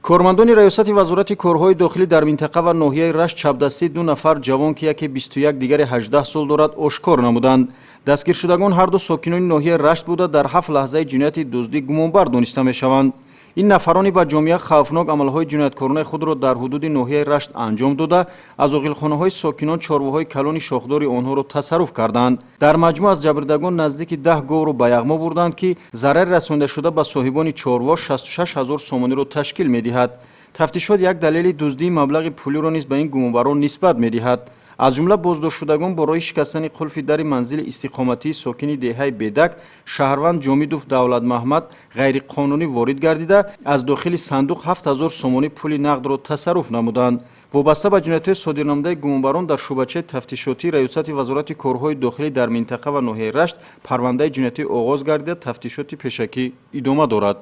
кормандони раёсати вазорати корҳои дохилӣ дар минтақа ва ноҳияи Рашт чапдастии 2 нафар ҷавон ки яке 21 дигаре 18 сол дорад ошкор намуданд. дастгиршудагон ҳарду сокинони ноҳияи Рашт буда дар 7 лаҳзаи ҷинояти дуздӣ гумонбар дониста мешаванд. ин нафарони ба ҷомеа хавфнок амалҳои ҷинояткорона худро дар ҳудуди ноҳияи Рашт анҷом дода, аз оғилхонаҳои сокинон чорваҳои калони шохдори онҳоро тасарруф карданд. дар маҷмӯъ аз ҷабрдидагон наздики 10 говро ба яғмо бурданд ки зарари расонидашуда ба соҳибони чорво 66 000 сомониро ташкил медиҳад. тафтишот як далели дуздии маблағи пулиро низ ба ин гумонбарон нисбат медиҳад. аз ҷумла боздоштшудагон борои шикастани қулфи дари манзили истиқоматии сокини деҳаи бедак шаҳрванд ҷомидов давлатмаҳмад ғайриқонунӣ ворид гардида аз дохили сандуқ 7000 сомонӣ пули нақдро тасарруф намуданд. вобаста ба ҷиноятҳои содирнамудаи гумонбарон дар шӯъбачаи тафтишотии раёсати вазорати корҳои дохилӣ дар минтақа ва ноҳияи Рашт парвандаи ҷиноятӣ оғоз гардида тафтишоти пешакӣ идома дорад.